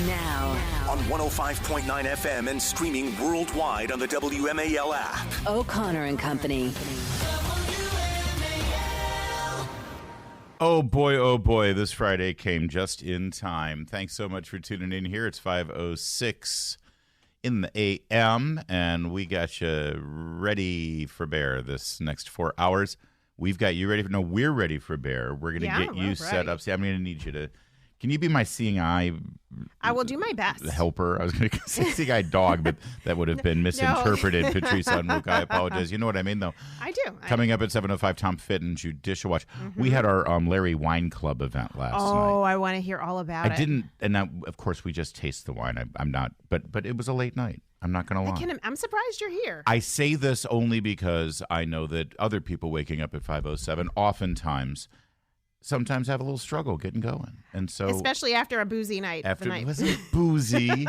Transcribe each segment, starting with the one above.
Now. On 105.9 FM and streaming worldwide on the WMAL app. O'Connor and Company. Oh boy, this Friday came just in time. Thanks so much for tuning in here. It's 5:06 in the AM, and we got you ready for bear this next 4 hours. We've got you ready for, no, we're ready for bear. We're going to get you set up. See, I'm going to need you to, can you be my seeing eye? I will do my best. Helper. I was going to say seeing eye dog, but that would have been misinterpreted. No. Patrice Onwuka, I apologize. You know what I mean, though? I do. Coming up at 7:05, Tom Fitton, Judicial Watch. Mm-hmm. We had our Larry Wine Club event last night. Oh, I want to hear all about it. I didn't, and now, of course, we just taste the wine. I'm not, but it was a late night. I'm not going to lie. I'm surprised you're here. I say this only because I know that other people waking up at 5:07 oftentimes sometimes have a little struggle getting going. And so, especially after a boozy night. After it wasn't boozy.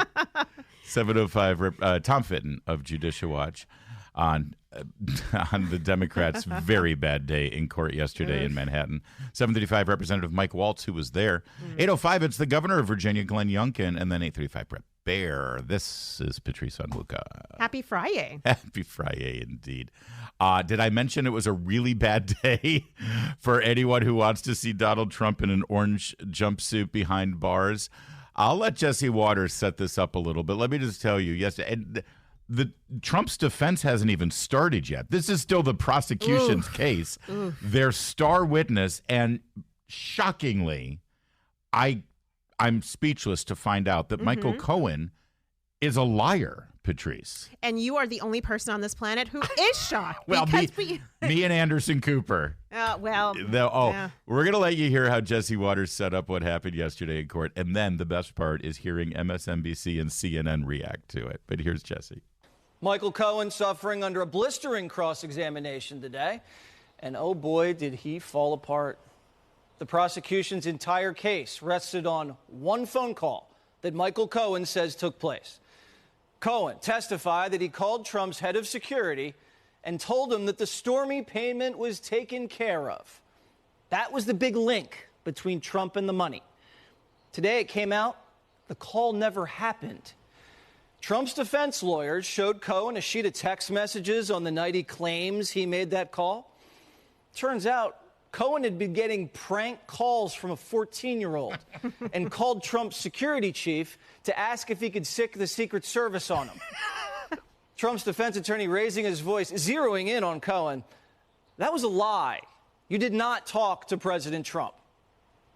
7:05, Tom Fitton of Judicial Watch on the Democrats' very bad day in court yesterday in Manhattan. 7:35, Representative Mike Waltz, who was there. 8:05, it's the governor of Virginia, Glenn Youngkin. And then 8:35, Brett Bear. This is Patrice Onwuka. Happy Friday. Happy Friday, indeed. Did I mention it was a really bad day for anyone who wants to see Donald Trump in an orange jumpsuit behind bars? I'll let Jesse Waters set this up a little, but let me just tell you, the Trump's defense hasn't even started yet. This is still the prosecution's case. Their star witness, and shockingly, I'm speechless to find out that Michael Cohen is a liar, Patrice. And you are the only person on this planet who is shocked. Well, me and Anderson Cooper. We're going to let you hear how Jesse Waters set up what happened yesterday in court. And then the best part is hearing MSNBC and CNN react to it. But here's Jesse. Michael Cohen suffering under a blistering cross-examination today. And oh boy, did he fall apart. The prosecution's entire case rested on one phone call that Michael Cohen says took place. Cohen testified that he called Trump's head of security and told him that the Stormy payment was taken care of. That was the big link between Trump and the money. Today it came out the call never happened. Trump's defense lawyers showed Cohen a sheet of text messages on the night he claims he made that call. Turns out Cohen had been getting prank calls from a 14-year-old and called Trump's security chief to ask if he could sic the Secret Service on him. Trump's defense attorney raising his voice, zeroing in on Cohen. That was a lie. You did not talk to President Trump.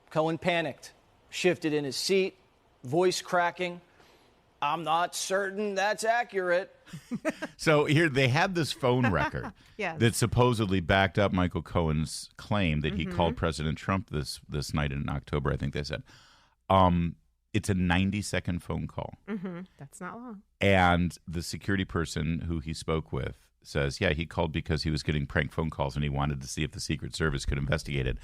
Cohen panicked, shifted in his seat, voice cracking. I'm not certain that's accurate. So here they had this phone record that supposedly backed up Michael Cohen's claim that he called President Trump this night in October, I think they said. It's a 90-second phone call. That's not long. And the security person who he spoke with says, he called because he was getting prank phone calls and he wanted to see if the Secret Service could investigate it.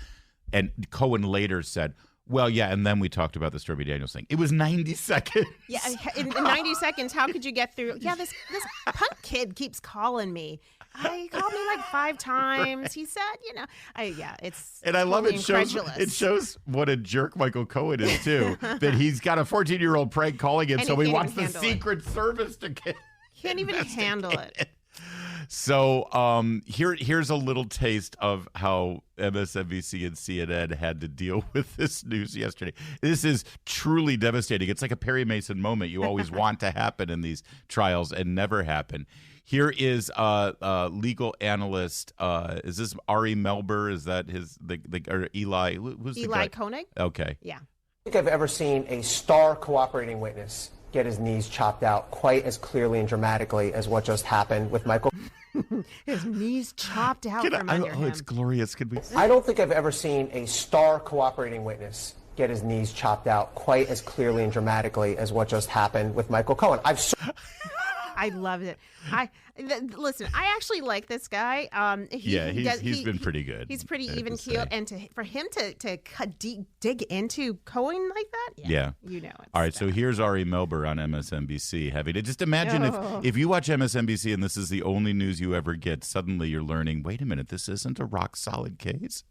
And Cohen later said, well, and then we talked about the Stormy Daniels thing. It was 90 seconds. Yeah, in 90 seconds, how could you get through? Yeah, this punk kid keeps calling me. He called me like 5 times. He said, it's and I love it. Incredulous. It shows what a jerk Michael Cohen is too. That he's got a 14-year-old prank calling him, so he wants the Secret Service to get. Can't even handle it. So here's a little taste of how MSNBC and CNN had to deal with this news yesterday. This is truly devastating. It's like a Perry Mason moment you always want to happen in these trials and never happen. Here is legal analyst. Is this Ari Melber? Is that or Eli? Who's Eli the guy? Koenig? Okay. Yeah. I think I've ever seen a star cooperating witness get his knees chopped out quite as clearly and dramatically as what just happened with Michael. His knees chopped out from under him. It's glorious. Could we? I don't think I've ever seen a star cooperating witness get his knees chopped out quite as clearly and dramatically as what just happened with Michael Cohen. I loved it. Listen, I actually like this guy. He's been pretty good. He's pretty even keeled, and for him to dig into Cohen like that, you know it. All right, so here's Ari Melber on MSNBC having to just imagine if you watch MSNBC and this is the only news you ever get, suddenly you're learning, wait a minute, this isn't a rock solid case.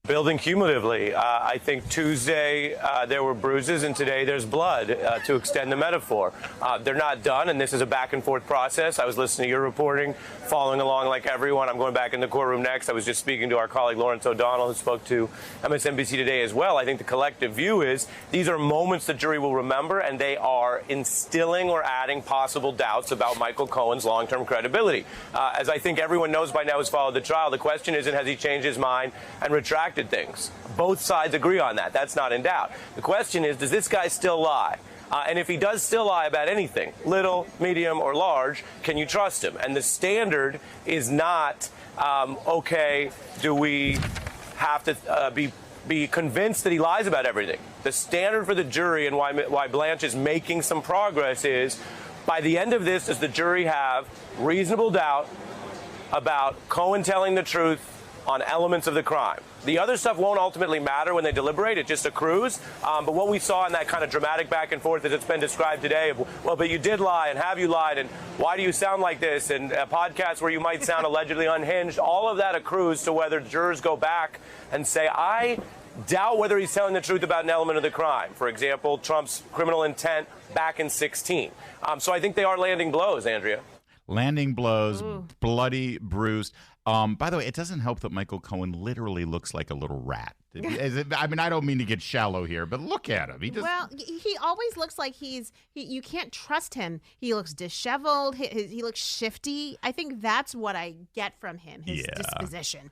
Building cumulatively. I think Tuesday there were bruises and today there's blood, to extend the metaphor. They're not done, and this is a back and forth process. I was listening to your reporting, following along like everyone. I'm going back in the courtroom next. I was just speaking to our colleague Lawrence O'Donnell, who spoke to MSNBC today as well. I think the collective view is these are moments the jury will remember, and they are instilling or adding possible doubts about Michael Cohen's long-term credibility. As I think everyone knows by now who's followed the trial, the question isn't has he changed his mind and retracted things. Both sides agree on that. That's not in doubt. The question is, does this guy still lie? And if he does still lie about anything, little, medium, or large, can you trust him? And the standard is not, okay, do we have to be convinced that he lies about everything? The standard for the jury and why Blanche is making some progress is, by the end of this, does the jury have reasonable doubt about Cohen telling the truth on elements of the crime? The other stuff won't ultimately matter when they deliberate. It just accrues. But what we saw in that kind of dramatic back and forth as it's been described today of, well, but you did lie, and have you lied, and why do you sound like this, and a podcast where you might sound allegedly unhinged, all of that accrues to whether jurors go back and say, I doubt whether he's telling the truth about an element of the crime. For example, Trump's criminal intent back in 2016. So I think they are landing blows, Andrea. Landing blows, bloody, bruised. By the way, it doesn't help that Michael Cohen literally looks like a little rat. I mean, I don't mean to get shallow here, but look at him. Well, he always looks like you can't trust him. He looks disheveled. He looks shifty. I think that's what I get from him, his disposition,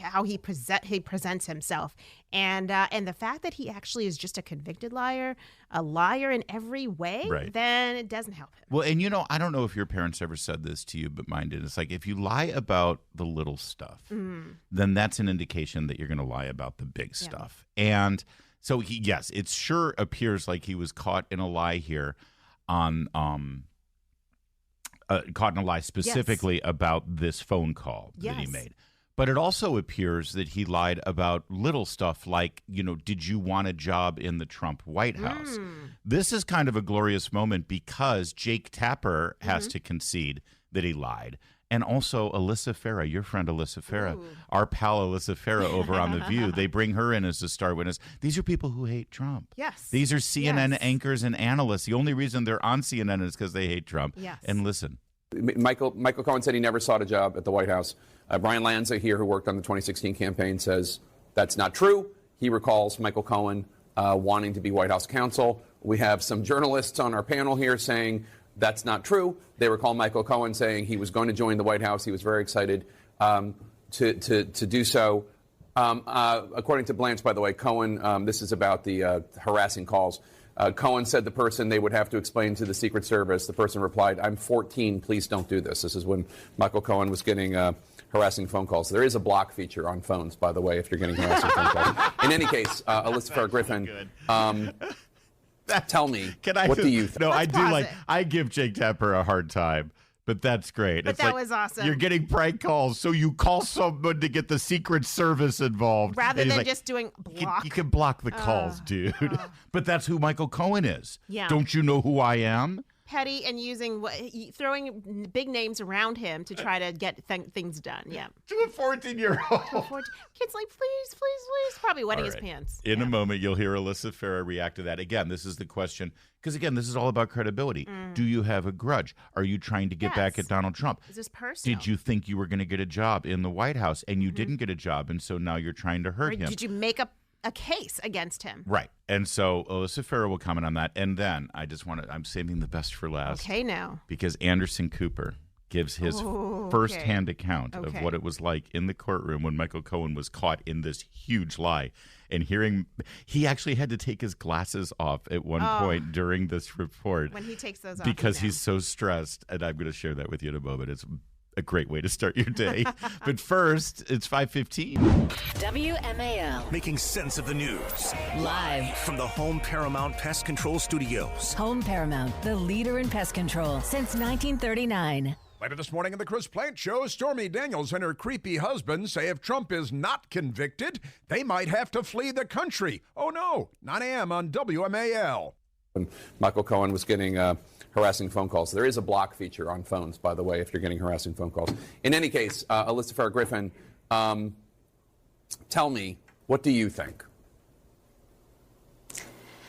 how he presents himself. And the fact that he actually is just a convicted liar, a liar in every way, right, then it doesn't help him. Well, and I don't know if your parents ever said this to you, but mine did. It's like if you lie about the little stuff, then that's an indication that you're going to lie about the big stuff. And so it sure appears like he was caught in a lie here on caught in a lie specifically about this phone call that he made. But it also appears that he lied about little stuff like, did you want a job in the Trump White House? This is kind of a glorious moment because Jake Tapper has to concede that he lied. And also Alyssa Farah, your friend Alyssa Farah, our pal Alyssa Farah over on The View, they bring her in as a star witness. These are people who hate Trump. Yes. These are CNN anchors and analysts. The only reason they're on CNN is because they hate Trump. Yes. And listen. Michael Cohen said he never sought a job at the White House. Brian Lanza here, who worked on the 2016 campaign, says that's not true. He recalls Michael Cohen wanting to be White House counsel. We have some journalists on our panel here saying that's not true. They recall Michael Cohen saying he was going to join the White House. He was very excited to do so. According to Blanche, by the way, Cohen, this is about the harassing calls. Cohen said the person they would have to explain to the Secret Service. The person replied, I'm 14, please don't do this. This is when Michael Cohen was getting harassing phone calls. There is a block feature on phones, by the way, if you're getting harassing phone calls. In any case, Alyssa Farah Griffin, tell me, what do you think? No, Let's pause it. I give Jake Tapper a hard time. But that's great. But that was awesome. You're getting prank calls, so you call someone to get the Secret Service involved. Rather than just doing block. You can block the calls, dude. But that's who Michael Cohen is. Yeah. Don't you know who I am? Petty and throwing big names around him to try to get things done. Yeah. To a 14-year-old. Kid's like, please, probably wetting his pants. In a moment, you'll hear Alyssa Farah react to that. Again, this is the question. Because, again, this is all about credibility. Do you have a grudge? Are you trying to get back at Donald Trump? Is this personal? Did you think you were going to get a job in the White House and you didn't get a job, and so now you're trying to hurt him? Did you make up a case against him? Right. And so Alyssa Farah will comment on that. And then I'm saving the best for last. Okay, now. Because Anderson Cooper gives his firsthand account of what it was like in the courtroom when Michael Cohen was caught in this huge lie. And he actually had to take his glasses off at one point during this report. When he takes those off. Because he's so stressed. And I'm going to share that with you in a moment. It's a great way to start your day. But first, it's 5:15. WMAL. Making sense of the news. Live from the Home Paramount Pest Control Studios. Home Paramount, the leader in pest control since 1939. Later this morning in the Chris Plant Show, Stormy Daniels and her creepy husband say if Trump is not convicted, they might have to flee the country. Oh, no. 9 a.m. on WMAL. When Michael Cohen was getting harassing phone calls. There is a block feature on phones, by the way, if you're getting harassing phone calls. In any case, Alyssa Farah Griffin, tell me, What do you think?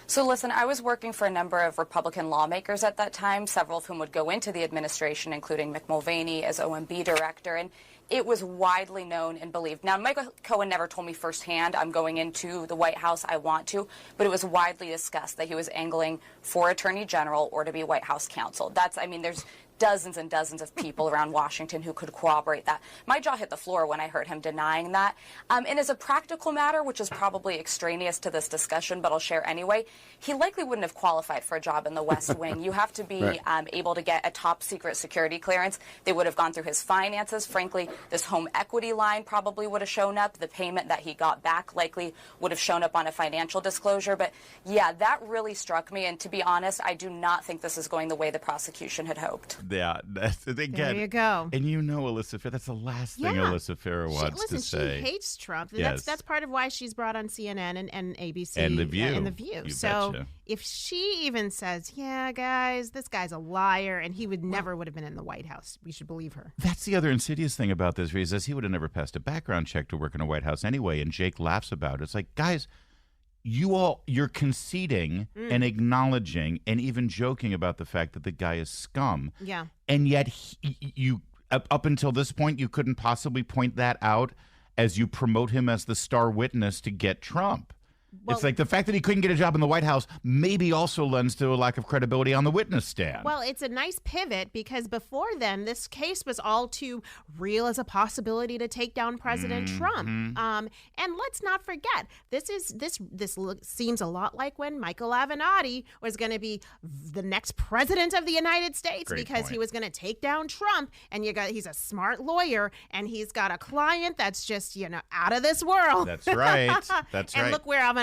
So listen, I was working for a number of Republican lawmakers at that time, several of whom would go into the administration, including Mick Mulvaney as OMB director, and it was widely known and believed. Now, Michael Cohen never told me firsthand, I'm going into the White House, I want to, but it was widely discussed that he was angling for Attorney General or to be White House counsel. There's dozens and dozens of people around Washington who could corroborate that. My jaw hit the floor when I heard him denying that. And as a practical matter, which is probably extraneous to this discussion, but I'll share anyway, he likely wouldn't have qualified for a job in the West Wing. You have to be able to get a top secret security clearance. They would have gone through his finances. Frankly, this home equity line probably would have shown up. The payment that he got back likely would have shown up on a financial disclosure. But yeah, that really struck me. And to be honest, I do not think this is going the way the prosecution had hoped. Yeah, again, there you go. And Alyssa Farah, that's the last thing Alyssa Farah wants to say. She hates Trump. Yes. That's part of why she's brought on CNN and ABC and The View. So betcha. if she even says, yeah, guys, this guy's a liar, and he would never would have been in the White House, we should believe her. That's the other insidious thing about this. He says he would have never passed a background check to work in a White House anyway, and Jake laughs about it. It's like, guys, you're conceding and acknowledging and even joking about the fact that the guy is scum. Yeah. And yet you up until this point, you couldn't possibly point that out as you promote him as the star witness to get Trump. Well, it's like the fact that he couldn't get a job in the White House maybe also lends to a lack of credibility on the witness stand. Well, it's a nice pivot because before then, this case was all too real as a possibility to take down President Trump. And let's not forget, this seems a lot like when Michael Avenatti was going to be the next president of the United States. Great because point. he was going to take down Trump. And he's a smart lawyer, and he's got a client that's just out of this world. That's right. That's and right. look where Avenatti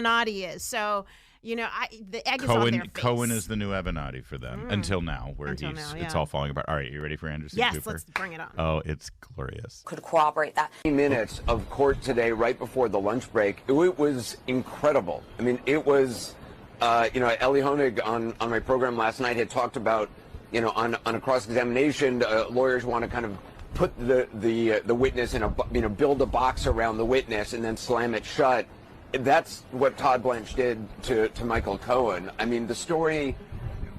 is. So, the egg is on their face. Cohen is the new Avenatti for them until now, where it's all falling apart. All right, you ready for Anderson Yes, Cooper? let's bring it on. Oh, it's glorious. Could corroborate that. Minutes of court today, right before the lunch break. It was incredible. I mean, it was, Ellie Honig on my program last night had talked about, on a cross-examination, lawyers want to kind of put the witness in build a box around the witness and then slam it shut. That's what Todd Blanche did to Michael Cohen. I mean, the story,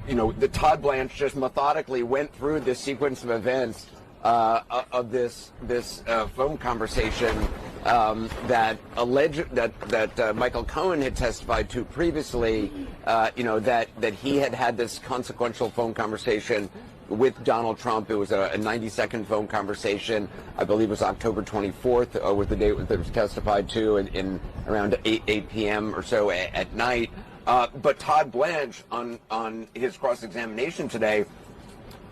that Todd Blanche just methodically went through this sequence of events of this phone conversation that Michael Cohen had testified to previously. That he had this consequential phone conversation with Donald Trump. It was a 90-second phone conversation. I believe it was October 24th was the date that was testified to in around 8 p.m. or so at night. But Todd Blanche on his cross-examination today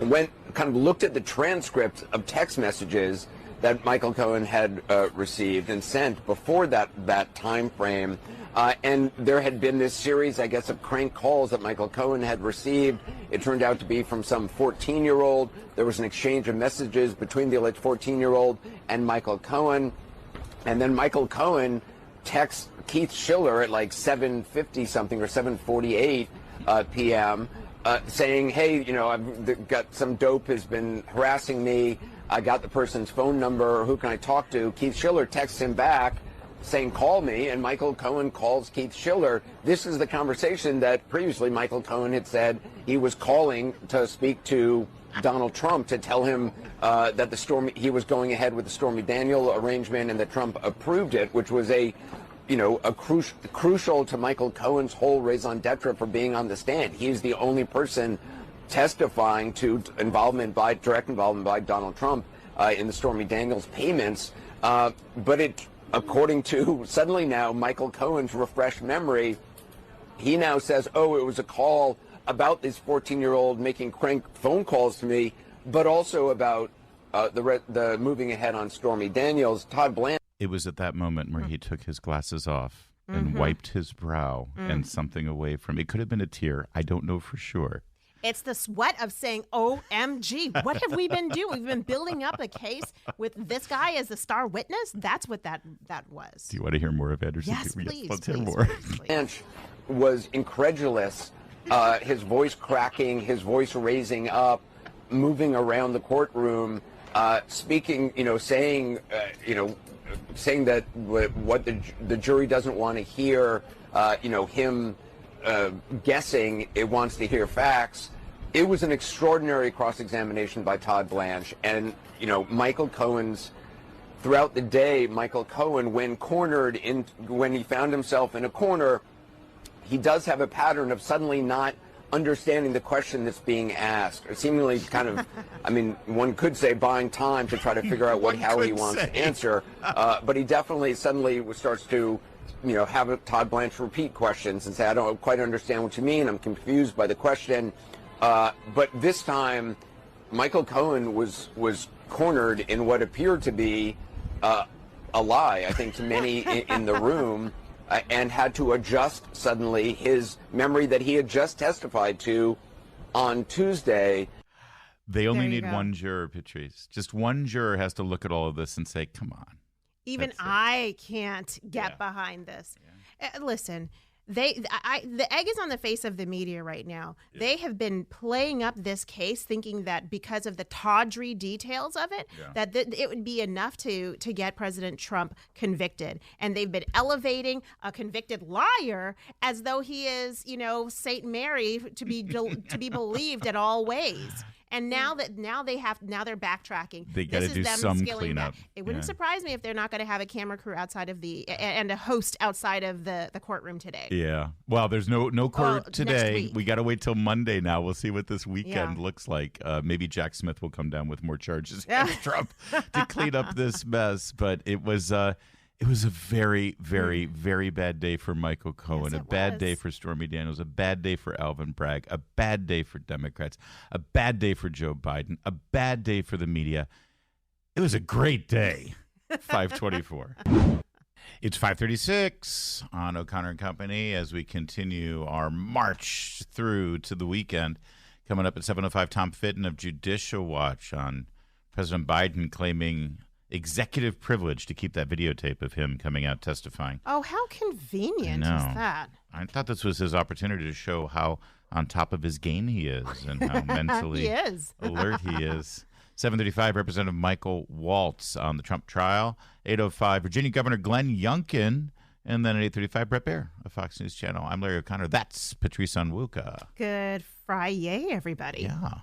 looked at the transcript of text messages that Michael Cohen had received and sent before that time frame. And there had been this series, I guess, of crank calls that Michael Cohen had received. It turned out to be from some 14-year-old. There was an exchange of messages between the alleged 14-year-old and Michael Cohen. And then Michael Cohen texts Keith Schiller at like 7:50-something or 7:48 p.m. Saying, hey, I've got some dope has been harassing me. I got the person's phone number. Who can I talk to? Keith Schiller texts him back saying, call me, and Michael Cohen calls Keith Schiller. This is the conversation that previously Michael Cohen had said he was calling to speak to Donald Trump to tell him that he was going ahead with the Stormy Daniels arrangement and that Trump approved it, which was crucial to Michael Cohen's whole raison d'etre for being on the stand. He's the only person testifying to direct involvement by Donald Trump in the Stormy Daniels payments. But according to suddenly now Michael Cohen's refreshed memory, he now says, oh, it was a call about this 14-year-old making crank phone calls to me, but also about the moving ahead on Stormy Daniels. Todd Blanche. It was at that moment where he took his glasses off and wiped his brow and something away from it. Could have been a tear. I don't know for sure. It's the sweat of saying, OMG, what have we been doing? We've been building up a case with this guy as the star witness. That's what that was. Do you want to hear more of Anderson? Yes, please. Let's hear more. Blanche was incredulous, his voice cracking, his voice raising up, moving around the courtroom, speaking, saying, saying that what the jury doesn't want to hear, him guessing, it wants to hear facts. It was an extraordinary cross-examination by Todd Blanche. And, Michael Cohen's, throughout the day, Michael Cohen, when he found himself in a corner, he does have a pattern of suddenly not understanding the question that's being asked, or seemingly kind of, one could say buying time to try to figure out how he wants to answer. But he definitely suddenly starts to, have Todd Blanche repeat questions and say, I don't quite understand what you mean. I'm confused by the question. But this time, Michael Cohen was cornered in what appeared to be a lie, I think, to many in the room, and had to adjust suddenly his memory that he had just testified to on Tuesday. They only need one juror, Patrice. Just one juror has to look at all of this and say, come on. Even I can't get behind this. Listen, the egg is on the face of the media right now. Yeah. They have been playing up this case thinking that because of the tawdry details of it, that it would be enough to get President Trump convicted. And they've been elevating a convicted liar as though he is, Saint Mary to be believed in all ways. And now they're backtracking. They got to do some cleanup. It wouldn't surprise me if they're not going to have a camera crew outside of and a host outside of the courtrroom today. Yeah. Well, there's no court today. We got to wait till Monday now. We'll see what this weekend looks like. Maybe Jack Smith will come down with more charges against Trump to clean up this mess. But it was a very, very, very bad day for Michael Cohen, a bad day for Stormy Daniels, a bad day for Alvin Bragg, a bad day for Democrats, a bad day for Joe Biden, a bad day for the media. It was a great day. 524. It's 536 on O'Connor and Company as we continue our march through to the weekend. Coming up at 7:05, Tom Fitton of Judicial Watch on President Biden claiming executive privilege to keep that videotape of him coming out testifying. Oh, how convenient is that? I thought this was his opportunity to show how on top of his game he is and how mentally alert he is. 7:35, Representative Michael Waltz on the Trump trial. 8:05, Virginia Governor Glenn Youngkin. And then at 8:35, Brett Baer of Fox News Channel. I'm Larry O'Connor. That's Patrice Onwuka. Good Friday, everybody. Yeah.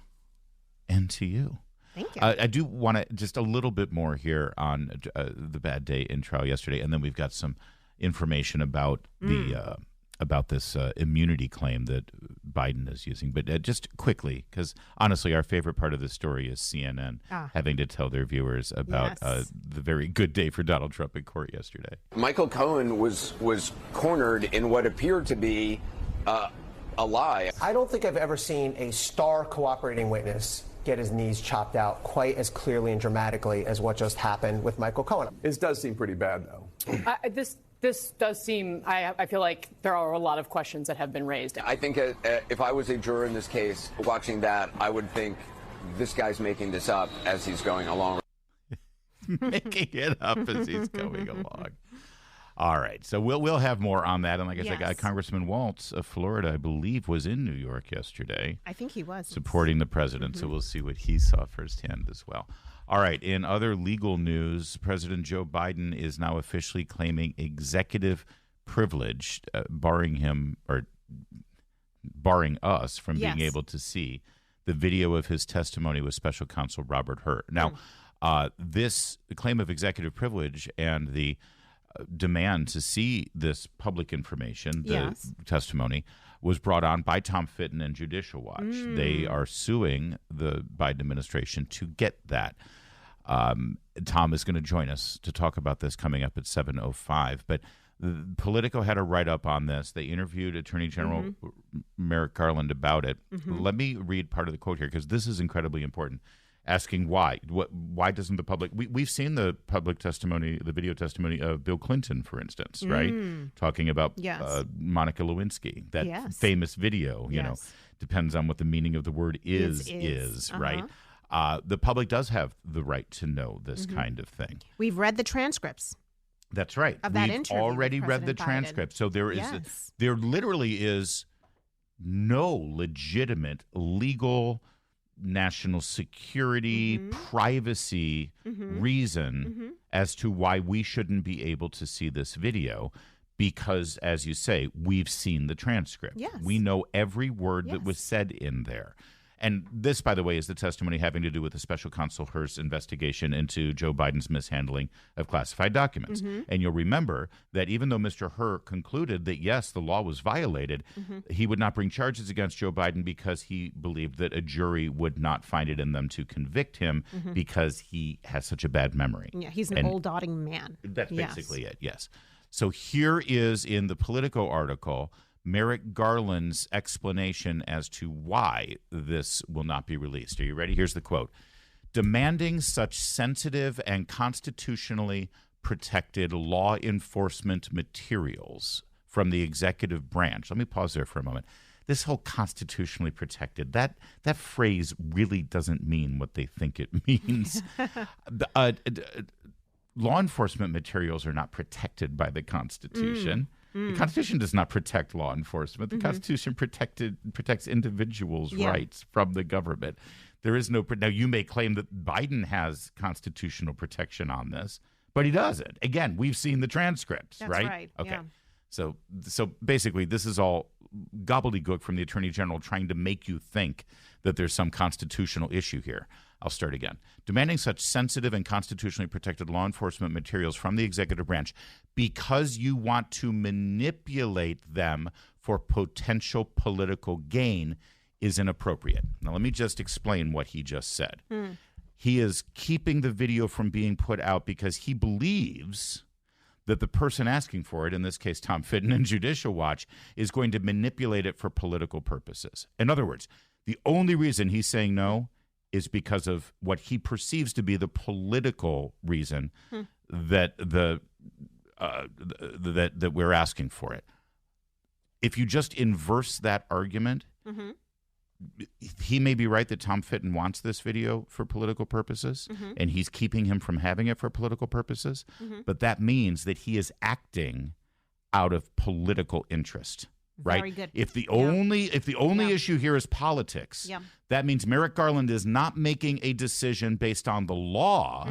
And to you. Thank you. I do want to just a little bit more here on the bad day in trial yesterday, and then we've got some information about about this immunity claim that Biden is using. But just quickly, because honestly, our favorite part of this story is CNN having to tell their viewers about the very good day for Donald Trump in court yesterday. Michael Cohen was cornered in what appeared to be a lie. I don't think I've ever seen a star cooperating witness get his knees chopped out quite as clearly and dramatically as what just happened with Michael Cohen. This does seem pretty bad, though. This does seem, I feel like there are a lot of questions that have been raised. I think if I was a juror in this case, watching that, I would think this guy's making this up as he's going along. Making it up as he's going along. All right, so we'll have more on that. And like I said, Congressman Waltz of Florida, I believe, was in New York yesterday. I think he was. Supporting the president, so we'll see what he saw firsthand as well. All right, in other legal news, President Joe Biden is now officially claiming executive privilege, barring us from being able to see the video of his testimony with special counsel Robert Hur. Now, this claim of executive privilege and the demand to see this public information, the testimony, was brought on by Tom Fitton and Judicial Watch. They are suing the Biden administration to get that. Tom is going to join us to talk about this coming up at 7:05. But Politico had a write-up on this. They interviewed Attorney General Merrick Garland about it. Let me read part of the quote here because this is incredibly important. Asking why doesn't the public? We've seen the public testimony, the video testimony of Bill Clinton, for instance, right? Talking about Monica Lewinsky, that famous video. You know, depends on what the meaning of the word is right? The public does have the right to know this kind of thing. We've read the transcripts. That's right. Of that We've interview already with read the President transcript. Biden. So there literally is no legitimate legal national security, privacy reason as to why we shouldn't be able to see this video. Because, as you say, we've seen the transcript. Yes. We know every word that was said in there. And this, by the way, is the testimony having to do with the special counsel Hearst's investigation into Joe Biden's mishandling of classified documents. And you'll remember that even though Mr. Hur concluded that, yes, the law was violated, he would not bring charges against Joe Biden because he believed that a jury would not find it in them to convict him because he has such a bad memory. Yeah, he's an old dotting man. That's basically it, yes. So here is, in the Politico article, Merrick Garland's explanation as to why this will not be released. Are you ready? Here's the quote. Demanding such sensitive and constitutionally protected law enforcement materials from the executive branch. Let me pause there for a moment. This whole constitutionally protected, that phrase really doesn't mean what they think it means. Law enforcement materials are not protected by the Constitution. The Constitution does not protect law enforcement. The Constitution protects individuals' rights from the government. There is no. Now, you may claim that Biden has constitutional protection on this, but he doesn't. Again, we've seen the transcripts, That's right? right. Okay. Yeah. So basically, this is all gobbledygook from the Attorney General trying to make you think that there's some constitutional issue here. I'll start again. Demanding such sensitive and constitutionally protected law enforcement materials from the executive branch because you want to manipulate them for potential political gain is inappropriate. Now, let me just explain what he just said. He is keeping the video from being put out because he believes that the person asking for it, in this case Tom Fitton and Judicial Watch, is going to manipulate it for political purposes. In other words, the only reason he's saying no is because of what he perceives to be the political reason that that we're asking for it. If you just inverse that argument, he may be right that Tom Fitton wants this video for political purposes, and he's keeping him from having it for political purposes. But that means that he is acting out of political interest. Right. Very good. If the only issue here is politics, that means Merrick Garland is not making a decision based on the law,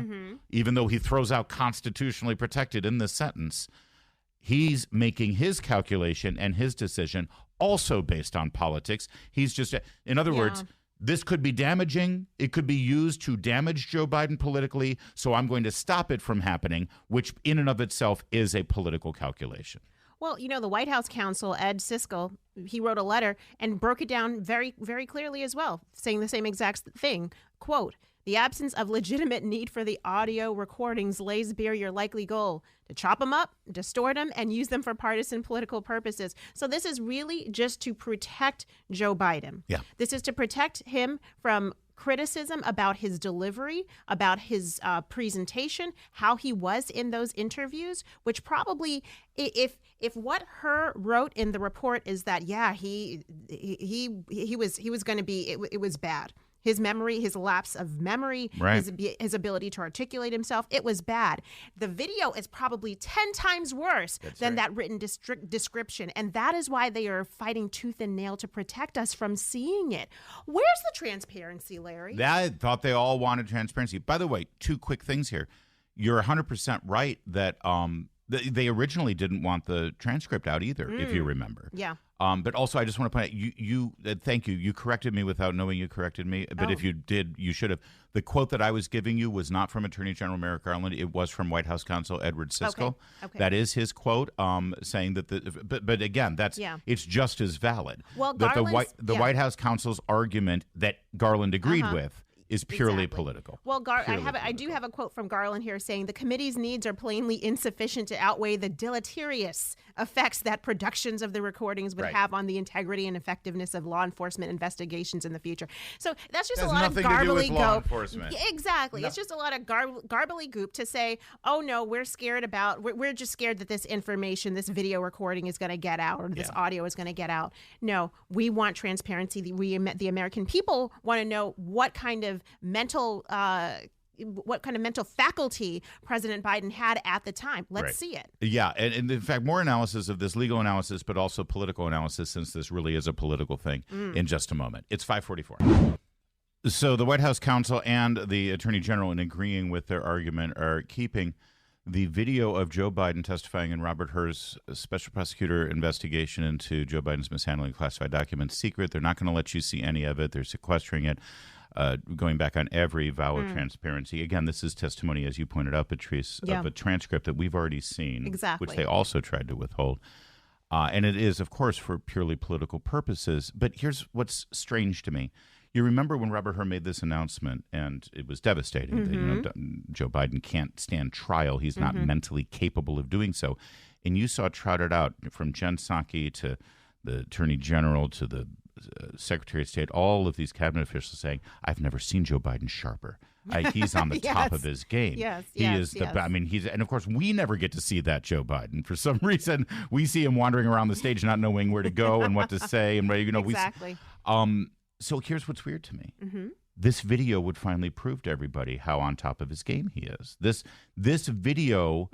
even though he throws out constitutionally protected in this sentence. He's making his calculation and his decision also based on politics. He's just, in other words, this could be damaging. It could be used to damage Joe Biden politically. So I'm going to stop it from happening, which in and of itself is a political calculation. Well, you know, the White House counsel, Ed Siskel, he wrote a letter and broke it down very, very clearly as well, saying the same exact thing. Quote, the absence of legitimate need for the audio recordings lays bare your likely goal to chop them up, distort them, and use them for partisan political purposes. So this is really just to protect Joe Biden. Yeah. This is to protect him from criticism about his delivery, about his presentation, how he was in those interviews, which probably, if what Hur wrote in the report is that, he was going to be, it was bad. His memory, his lapse of memory, his ability to articulate himself, it was bad. The video is probably 10 times worse than that written description. And that is why they are fighting tooth and nail to protect us from seeing it. Where's the transparency, Larry? I thought they all wanted transparency. By the way, two quick things here. You're 100% right that they originally didn't want the transcript out either, if you remember. Yeah. But also, I just want to point out, you thank you. You corrected me without knowing you corrected me. But if you did, you should have. The quote that I was giving you was not from Attorney General Merrick Garland. It was from White House counsel Edward Siskel. Okay. That is his quote, saying that but again, it's just as valid. Well, that the White House counsel's argument that Garland agreed with is purely political. Well, I do have a quote from Garland here saying the committee's needs are plainly insufficient to outweigh the deleterious effects that productions of the recordings would have on the integrity and effectiveness of law enforcement investigations in the future. So that's just a lot of garbly-goop. Exactly. No. It's just a lot of garbly-goop to say, oh, no, we're scared about, we're just scared that this information, this video recording is going to get out or this audio is going to get out. No, we want transparency. The American people want to know what kind of mental faculty President Biden had at the time. Let's see it. Yeah, and in fact, more analysis of this, legal analysis, but also political analysis, since this really is a political thing, in just a moment. It's 5:44. So the White House counsel and the Attorney General, in agreeing with their argument, are keeping the video of Joe Biden testifying in Robert Hur's special prosecutor investigation into Joe Biden's mishandling of classified documents secret. They're not going to let you see any of it. They're sequestering it, going back on every vow of transparency. Again, this is testimony, as you pointed out, Patrice, of a transcript that we've already seen, which they also tried to withhold. And it is, of course, for purely political purposes. But here's what's strange to me. You remember when Robert Hur made this announcement, and it was devastating that Joe Biden can't stand trial. He's not mentally capable of doing so. And you saw trotted out from Jen Psaki to the Attorney General to the Secretary of State, all of these cabinet officials saying, I've never seen Joe Biden sharper. He's on the top of his game. He is I mean, and of course, we never get to see that Joe Biden. For some reason, we see him wandering around the stage, not knowing where to go and what to say. And Exactly. So here's what's weird to me. This video would finally prove to everybody how on top of his game he is. This video,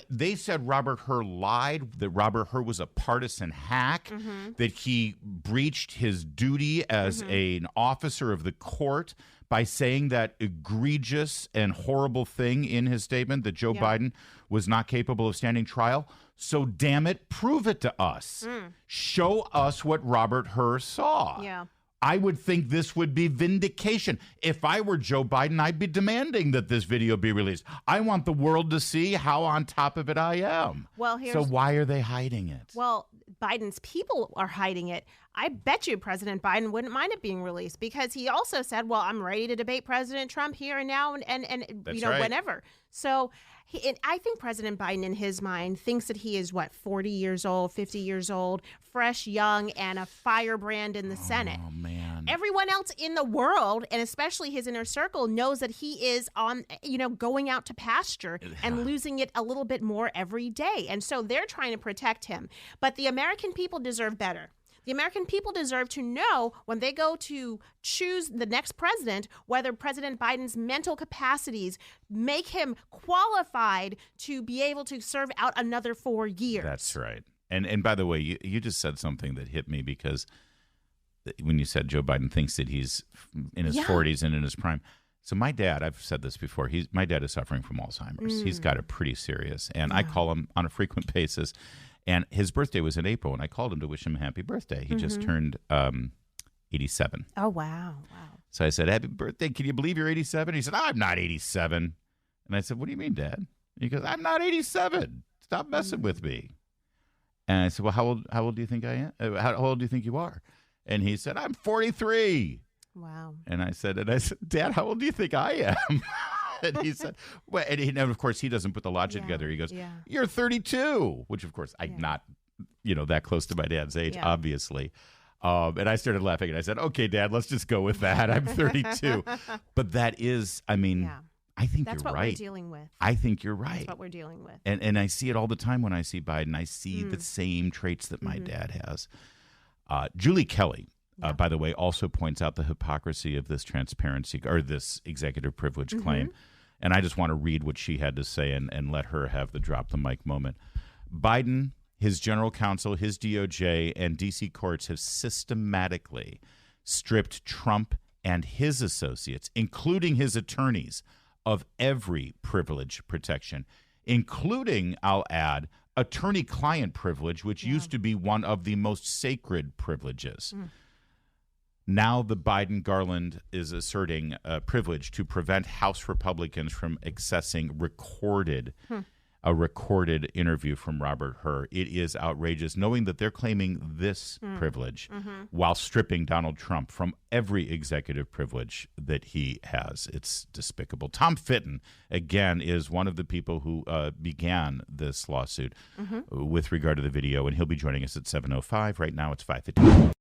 they said Robert Hur lied, that Robert Hur was a partisan hack, that he breached his duty as an officer of the court by saying that egregious and horrible thing in his statement that Joe Biden was not capable of standing trial. So damn it, prove it to us. Show us what Robert Hur saw. Yeah. I would think this would be vindication. If I were Joe Biden, I'd be demanding that this video be released. I want the world to see how on top of it I am. Well, so why are they hiding it? Well, Biden's people are hiding it. I bet you President Biden wouldn't mind it being released, because he also said, well, I'm ready to debate President Trump here and now and whenever. So I think President Biden, in his mind, thinks that he is, 40 years old, 50 years old, fresh, young, and a firebrand in the Senate. Oh, man. Everyone else in the world, and especially his inner circle, knows that he is going out to pasture and losing it a little bit more every day. And so they're trying to protect him. But the American people deserve better. The American people deserve to know, when they go to choose the next president, whether President Biden's mental capacities make him qualified to be able to serve out another 4 years. That's right. And by the way, you just said something that hit me, because when you said Joe Biden thinks that he's in his 40s and in his prime. So my dad, I've said this before, my dad is suffering from Alzheimer's. He's got it pretty serious. And I call him on a frequent basis. And his birthday was in April, and I called him to wish him a happy birthday. He just turned 87. Oh, wow. So I said, happy birthday. Can you believe you're 87? He said, I'm not 87. And I said, what do you mean, Dad? He goes, I'm not 87. Stop messing with me. And I said, well, how old do you think I am? How old do you think you are? And he said, I'm 43. Wow. And I said, Dad, how old do you think I am? And he said, well, and of course, he doesn't put the logic together. He goes, you're 32, which, of course, I'm not, that close to my dad's age, obviously. And I started laughing, and I said, okay, Dad, let's just go with that. I'm 32. But that is, I think That's you're right. what we're dealing with. I think you're right. That's what we're dealing with. And I see it all the time when I see Biden. I see the same traits that my dad has. Julie Kelly, by the way, also points out the hypocrisy of this transparency or this executive privilege claim. And I just want to read what she had to say and let her have the drop the mic moment. Biden, his general counsel, his DOJ, and D.C. courts have systematically stripped Trump and his associates, including his attorneys, of every privilege protection, including, I'll add, attorney-client privilege, which used to be one of the most sacred privileges. Now the Biden Garland is asserting a privilege to prevent House Republicans from accessing a recorded interview from Robert Hur. It is outrageous, knowing that they're claiming this privilege while stripping Donald Trump from every executive privilege that he has. It's despicable. Tom Fitton, again, is one of the people who began this lawsuit with regard to the video, and he'll be joining us at 7:05. Right now, it's 5:15.